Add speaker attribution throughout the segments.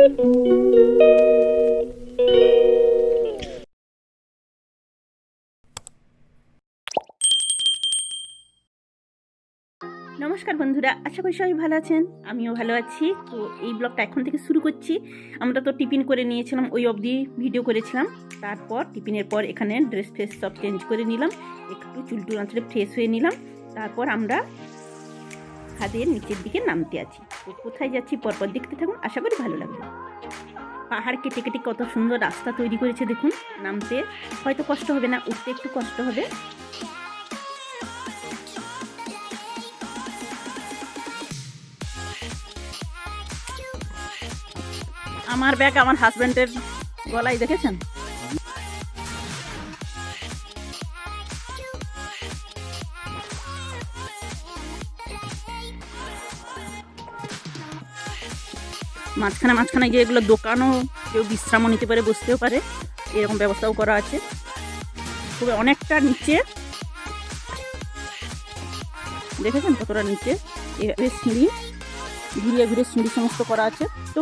Speaker 1: নমস্কার বন্ধুরা, আশা করি সবাই ভালো আছেন। আমিও ভালো আছি। তো এই ব্লগটা এখন থেকে শুরু করছি। আমরা তো টিফিন করে নিয়েছিলাম, ওই অবধি ভিডিও করেছিলাম। তারপর টিফিনের পর এখানে ড্রেস ফ্রেস সব চেঞ্জ করে নিলাম, একটু চুলটুল আঁচড়ে ফ্রেশ হয়ে নিলাম। তারপর আমরা ছাদের নিচের দিকে নামতে আছি। তো কোথায় যাচ্ছি পরপর দেখতে থাকুন, আশা করি ভালো লাগবে। পাহাড় কেটে কেটে কত সুন্দর রাস্তা তৈরি করেছে দেখুন। নামতে হয়তো কষ্ট হবে না, উঠতে একটু কষ্ট হবে। আমার ব্যাগ আমার হাজবেন্ডের গলায় দেখেছেন। মাঝখানে মাঝখানে যে এগুলো দোকানও, কেউ বিশ্রামও নিতে পারে, বসতেও পারে, এরকম ব্যবস্থাও করা আছে। তবে অনেকটা নিচে দেখেছেন কতটা নিচে, এভাবে সিঁড়ি ঘুরিয়ে ঘুরিয়ে সিঁড়ি সমস্ত করা আছে। তো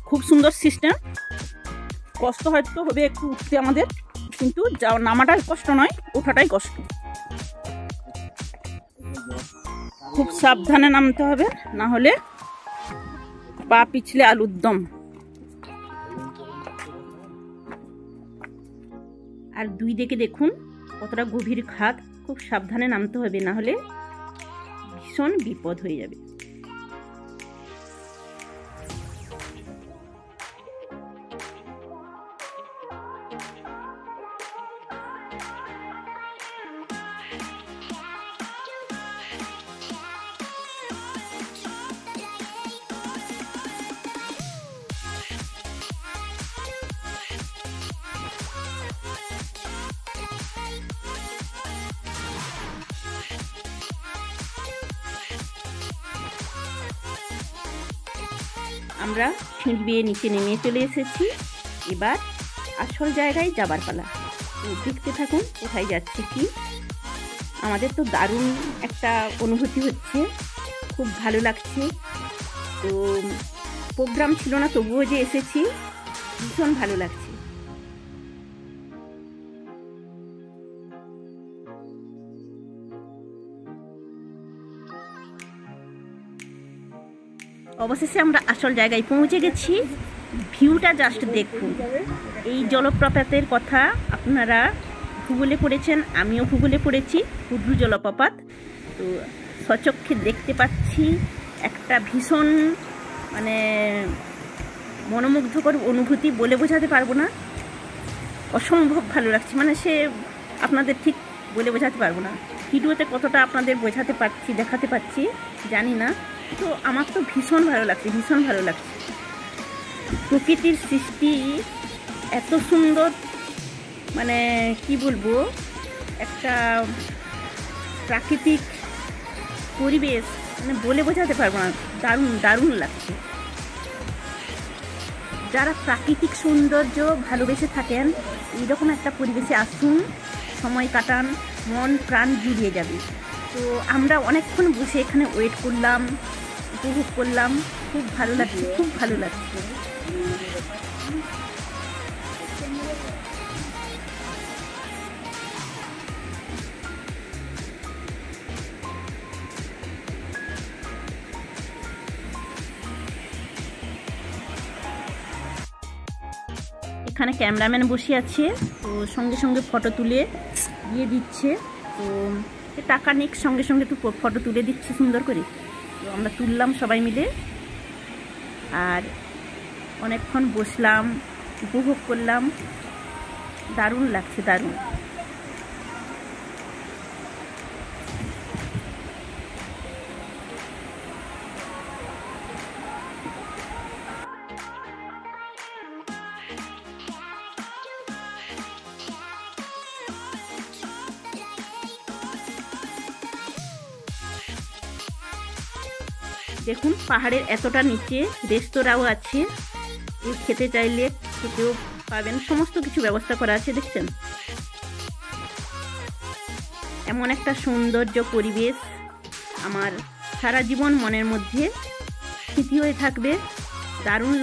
Speaker 1: খুব সুন্দর সিস্টেম। কষ্ট হয়তো হবে একটু উঠতে আমাদের, কিন্তু নামাটাই কষ্ট নয়, ওঠাটাই কষ্ট। খুব সাবধানে নামতে হবে, না হলে পা পিছলে আলুর দম। আর দুই দিকে দেখুন কতটা গভীর খাদ, খুব সাবধানে নামতে হবে, না হলে ভীষণ বিপদ হয়ে যাবে। আমরা সিঁড়ি বেয়ে নিচে নেমে চলে এসেছি। এবার আসল জায়গায় যাবার পালা। তো দেখতে থাকুন কোথায় যাচ্ছি কি। আমাদের তো দারুণ একটা অনুভূতি হচ্ছে, খুব ভালো লাগছে। তো প্রোগ্রাম ছিল না, তবুও যে এসেছি, ভীষণ ভালো লাগছে। অবশেষে আমরা আসল জায়গায় পৌঁছে গেছি। ভিউটা জাস্ট দেখুন। এই জলপ্রপাতের কথা আপনারা ভূগোলে পড়েছেন, আমিও ভূগোলে পড়েছি, হুড্রু জলপ্রপাত। তো সচক্ষে দেখতে পাচ্ছি একটা ভীষণ মনোমুগ্ধকর অনুভূতি, বলে বোঝাতে পারবো না। অসম্ভব ভালো লাগছে, সে আপনাদের ঠিক বলে বোঝাতে পারবো না। ভিডিওতে কতটা আপনাদের বোঝাতে পারছি, দেখাতে পারছি জানি না। তো আমার তো ভীষণ ভালো লাগছে, ভীষণ ভালো লাগছে। প্রকৃতির সৃষ্টি এত সুন্দর, কি বলবো, একটা প্রাকৃতিক পরিবেশ, বলে বোঝাতে পারবো না। দারুণ দারুণ লাগছে। যারা প্রাকৃতিক সৌন্দর্য ভালোবেসে থাকেন, এইরকম একটা পরিবেশে আসুন, সময় কাটান, মন প্রাণ জুড়িয়ে যাবে। তো আমরা অনেকক্ষণ বসে এখানে ওয়েট করলাম, উপভোগ করলাম। খুব ভালো লাগছে, খুব ভালো লাগছে। এখানে ক্যামেরাম্যান বসে আছে, তো সঙ্গে সঙ্গে ফটো তুলে দিয়ে দিচ্ছে। তো টাকা নিক, সঙ্গে সঙ্গে একটু ফটো তুলে দিচ্ছে সুন্দর করে। তো আমরা তুললাম সবাই মিলে, আর অনেকক্ষণ বসলাম, উপভোগ করলাম। দারুণ লাগছে, দারুণ। দেখুন পাহাড়ের এতটা নিচে রেস্তোরাঁও আছে, খেতে চাইলে খেতেও পাবেন, সমস্ত কিছু ব্যবস্থা করা আছে। দেখছেন এমন একটা সৌন্দর্য পরিবেশ আমার সারা জীবন মনের মধ্যে স্মৃতি হয়ে থাকবে। দারুণ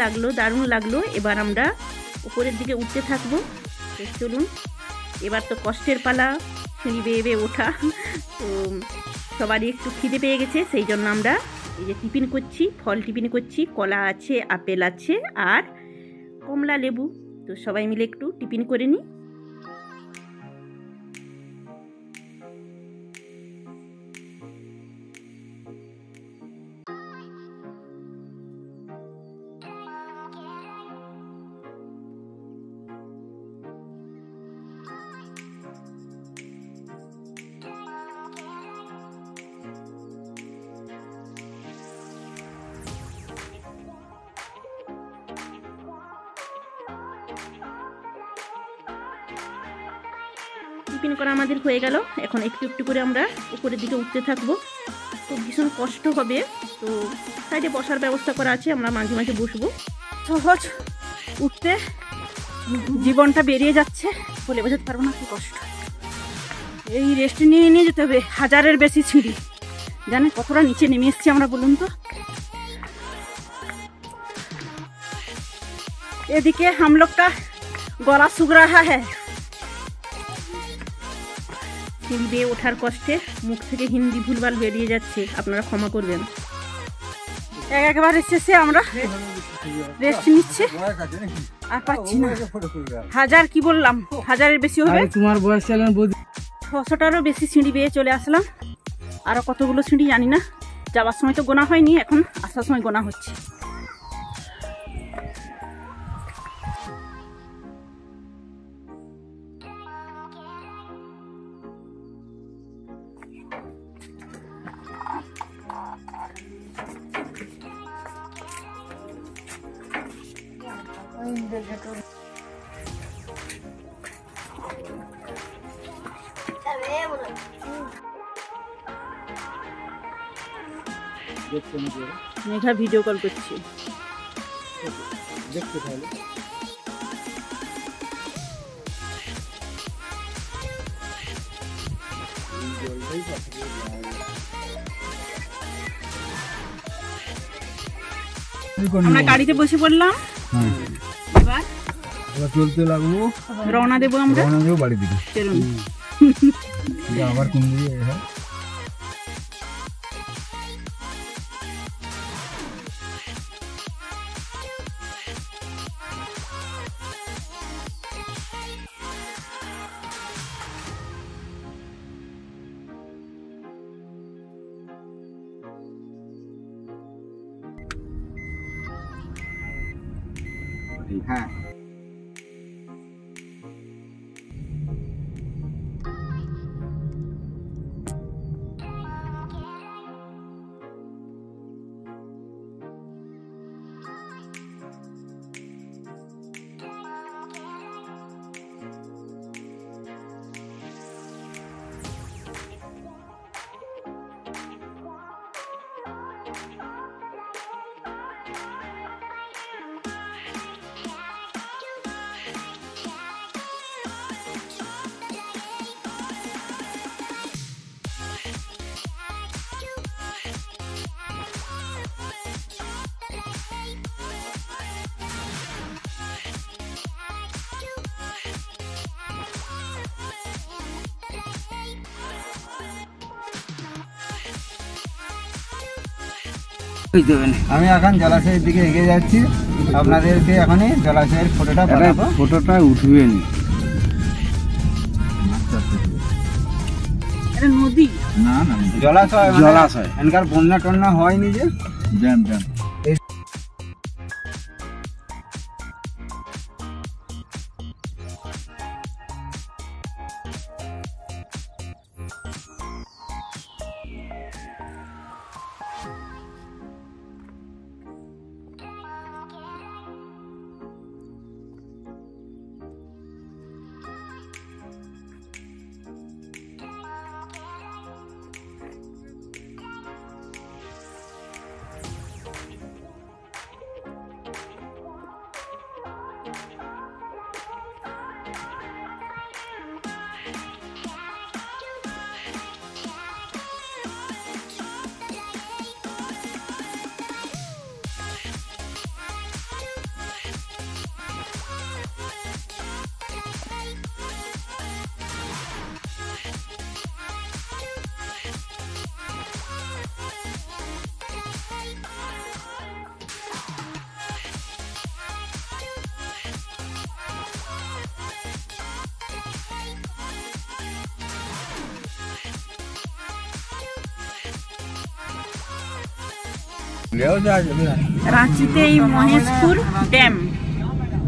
Speaker 1: লাগলো। এবার আমরা উপরের দিকে উঠতে থাকবো। তো চলুন, এবার তো কষ্টের পালা, সিঁড়ি বেয়ে ওঠা। তো সবারই একটু খিদে পেয়ে গেছে, সেই জন্য আমরা এই যে টিফিন করছি, ফল টিফিন করছি। কলা আছে, আপেল আছে আর কমলা লেবু। তো সবাই মিলে একটু টিফিন করে নিই। টিফিন করা আমাদের হয়ে গেল। এখন একটু একটু করে আমরা উপরের দিকে উঠতে থাকবো। তো ভীষণ কষ্ট হবে, তো সাইডে বসার ব্যবস্থা করা আছে, আমরা মাঝে মাঝে বসবো। সহজ উঠতে, জীবনটা বেরিয়ে যাচ্ছে, বলে বোঝাতে পারবো না কি কষ্ট। এই রেস্ট নিয়ে যেতে হবে। 1000-এর বেশি সিঁড়ি, জানেন কতটা নিচে নেমে এসছি আমরা, বলুন তো। এদিকে हम लोग का गला सूख रहा है। সিঁড়ি বেয়ে ওঠার কষ্টে মুখ থেকে হিন্দি ভুলভাল বেরিয়ে যাচ্ছে, আপনারা ক্ষমা করবেন। একবারে শেষে আমরা রেস্ট নিচ্ছি, আর পাচ্ছি না। 1000 কি বললাম, 1000-এর বেশি হবে।
Speaker 2: তোমার বয়স
Speaker 1: 600টারও বেশি সিঁড়ি বেয়ে চলে আসলাম। আরো কতগুলো সিঁড়ি জানি না, যাওয়ার সময় তো গোনা হয়নি, এখন আসার সময় গোনা হচ্ছে। মেঘা ভিডিও কল করছি,
Speaker 2: দেখতে তাহলে।
Speaker 1: আমরা গাড়িতে বসে পড়লাম। এবার
Speaker 2: চলতে লাগবো,
Speaker 1: রওনা দেবো আমরা,
Speaker 2: বাড়ি দিকে।
Speaker 1: চলুন।
Speaker 2: আবার কোন দিকে? হ্যাঁ, আমি এখন জলাশয়ের দিকে এগিয়ে যাচ্ছি। আপনাদেরকে এখন জলাশয়ের ফটোটা উঠবেন।
Speaker 1: নদী
Speaker 2: না না, জলাশয়। এখানকার বন্যা টন্যা হয়নি যে, জ্যাম।
Speaker 1: রাঁচিতে এই মহেশপুর ড্যাম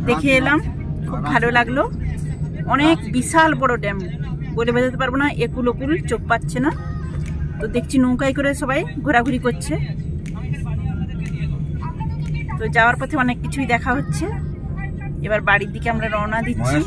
Speaker 1: দেখে এলাম, খুব ভালো লাগলো। অনেক বিশাল বড় ড্যাম, বলে বোঝাতে পারবো না, একুল ওকুল চোখ পাচ্ছে না। তো দেখছি নৌকায় করে সবাই ঘোরাঘুরি করছে। তো যাওয়ার পথে অনেক কিছুই দেখা হচ্ছে। এবার বাড়ির দিকে আমরা রওনা দিচ্ছি।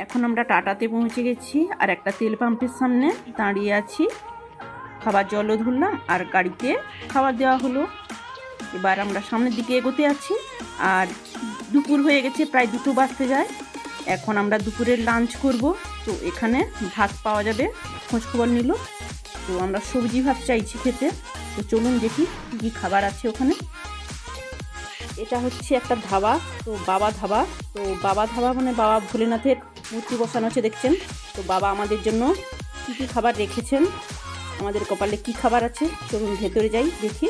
Speaker 1: এখন আমরা টাটাতে পৌঁছে গেছি, আর একটা তেল পাম্পের সামনে দাঁড়িয়ে আছি। খাবার জলও ধরলাম আর গাড়িতে খাবার দেওয়া হলো। এবার আমরা সামনের দিকে এগোতে আছি। আর দুপুর হয়ে গেছে, প্রায় 2টো বাজতে যায়। এখন আমরা দুপুরের লাঞ্চ করব। তো এখানে ভাত পাওয়া যাবে, খোঁজখবর নিল। তো আমরা সবজি ভাত চাইছি খেতে। তো চলুন দেখি কী কী খাবার আছে ওখানে। এটা হচ্ছে একটা ধাবা, তো বাবা ধাবা। তো বাবা ধাবা মানে বাবা ভোলেনাথের মূর্তি বসানো আছে দেখছেন। তো বাবা আমাদের জন্য কী কী খাবার রেখেছেন, আমাদের কপালে কি খাবার আছে, চলুন ভেতরে যাই দেখি।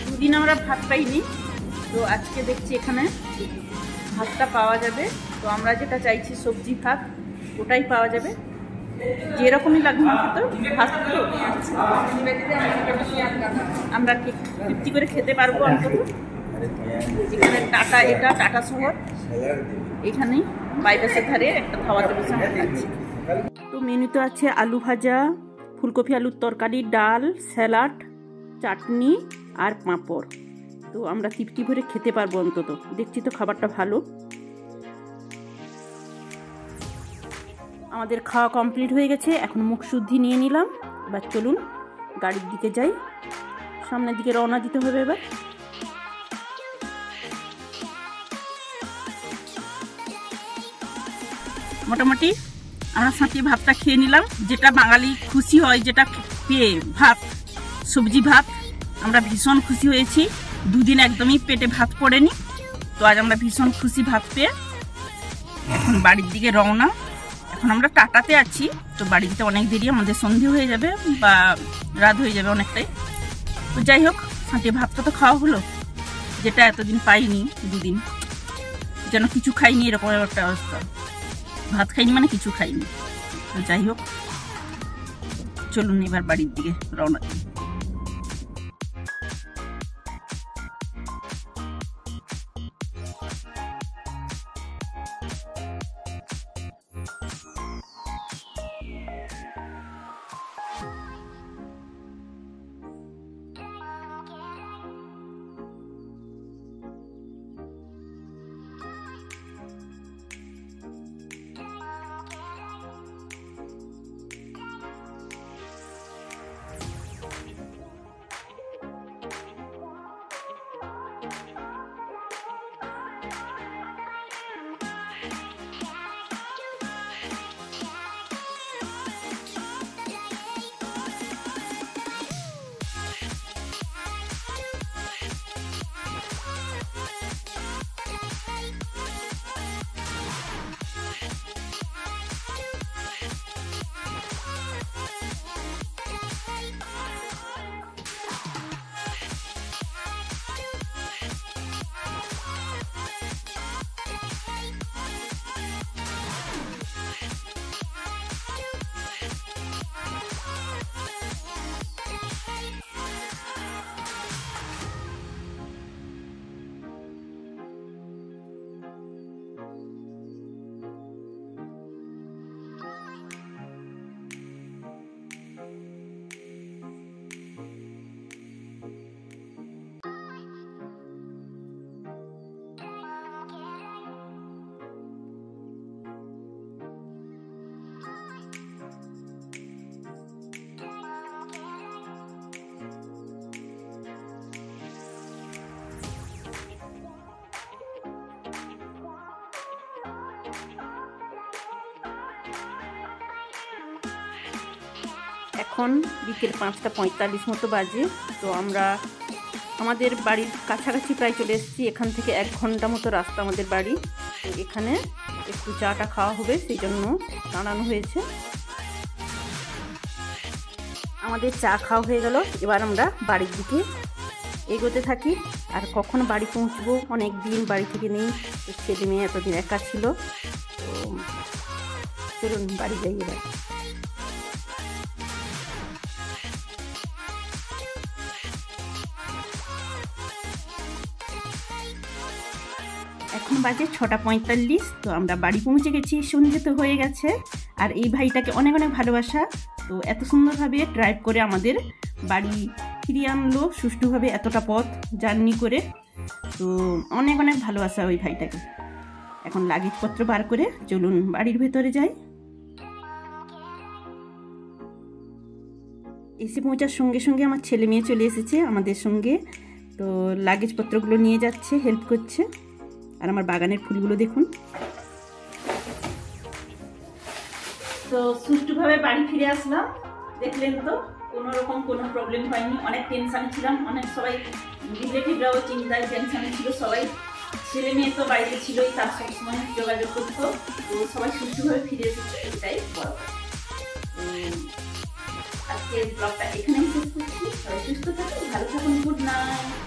Speaker 1: দুদিন আমরা ভাত পাইনি, তো আজকে দেখছি এখানে ভাতটা পাওয়া যাবে। তো আমরা যেটা চাইছি সবজি ভাত, ওটাই পাওয়া যাবে। যেরকমই লাগবে তো ভাত, তো আমরা তৃপ্তি করে খেতে পারবো অন্তত। এখানে টাটা, এটা টাটা শহর, এখানেই বাইপাসের ধারে একটা খাওয়াতে বসে আমরা খাচ্ছি। তো মেনুতে আছে আলু ভাজা, ফুলকপি আলুর তরকারি, ডাল, স্যালাড, চাটনি আর পাঁপড়। তো আমরা তৃপ্তি ভরে খেতে পারবো অন্তত। দেখছি তো খাবারটা ভালো। আমাদের খাওয়া কমপ্লিট হয়ে গেছে, এখন মুখ শুদ্ধি নিয়ে নিলাম। এবার চলুন গাড়ির দিকে যাই, সামনের দিকে রওনা দিতে হবে এবার। মোটামুটি আমরা সাঁতিয়ে ভাতটা খেয়ে নিলাম, যেটা বাঙালি খুশি হয় যেটা পেয়ে, ভাত, সবজি ভাত। আমরা ভীষণ খুশি হয়েছি, 2 দিন একদমই পেটে ভাত পড়েনি। তো আজ আমরা ভীষণ খুশি ভাত পেয়ে। এখন বাড়ির দিকে রওনা। এখন আমরা টাটাতে আছি, তো বাড়ি যেতে অনেক দেরি, আমাদের সন্ধে হয়ে যাবে বা রাত হয়ে যাবে অনেকটাই। তো যাই হোক, সাঁতিয়ে ভাতটা তো খাওয়া হলো, যেটা এতদিন পাইনি। 2 দিন যেন কিছু খাইনি, এরকম একটা অবস্থা। ভাত খাইনি মানে কিছু খাইনি। তো যাই হোক, চলুন এবার বাড়ির দিকে রওনা দিই। এখন বিকেল 5:45 মতো বাজে। তো আমরা আমাদের বাড়ির কাছাকাছি প্রায় চলে এসেছি। এখান থেকে 1 ঘন্টা মতো রাস্তা আমাদের বাড়ি। তো এখানে একটু চাটা খাওয়া হবে, সেই জন্য দাঁড়ানো হয়েছে। আমাদের চা খাওয়া হয়ে গেল, এবার আমরা বাড়ির দিকে এগোতে থাকি। আর কখন বাড়ি পৌঁছবো, অনেক দিন বাড়ি থেকে নেই, ছেলে মেয়ে এতদিন একা ছিল। তো চলুন বাড়ি যাই এবার। এখন বাজে 6:45। তো আমরা বাড়ি পৌঁছে গেছি, সন্ধ্যে তো হয়ে গেছে। আর এই ভাইটাকে অনেক অনেক ভালোবাসা। তো এত সুন্দরভাবে ড্রাইভ করে আমাদের বাড়ি ফিরিয়ে আনলো সুষ্ঠুভাবে, এতটা পথ জার্নি করে। তো অনেক অনেক ভালোবাসা ওই ভাইটাকে। এখন লাগেজপত্র বার করে চলুন বাড়ির ভেতরে যাই। এসে পৌঁছার সঙ্গে সঙ্গে আমার ছেলে মেয়ে চলে এসেছে আমাদের সঙ্গে। তো লাগেজপত্রগুলো নিয়ে যাচ্ছে, হেল্প করছে। আর আমার বাগানের ফুলগুলো দেখুন। তো সুষ্ঠুভাবে বাড়ি ফিরে আসলাম, দেখলেন তো কোনো রকম কোনো প্রবলেম হয়নি। অনেক টেনশানে ছিলাম, অনেক সবাই রিলেটিভরাও চিন্তায় টেনশানে ছিল। সবাই ছেলে মেয়ে তো বাড়িতে ছিলই, তার সবসময় যোগাযোগ করতো। তো সবাই সুষ্ঠুভাবে ফিরে এসেছে, এটাই বড় কথা। আজকের ব্লগটা এখানেই শেষ করছি। সবাই সুস্থ থাকুন, ভালো থাকুন, গুড নাইট।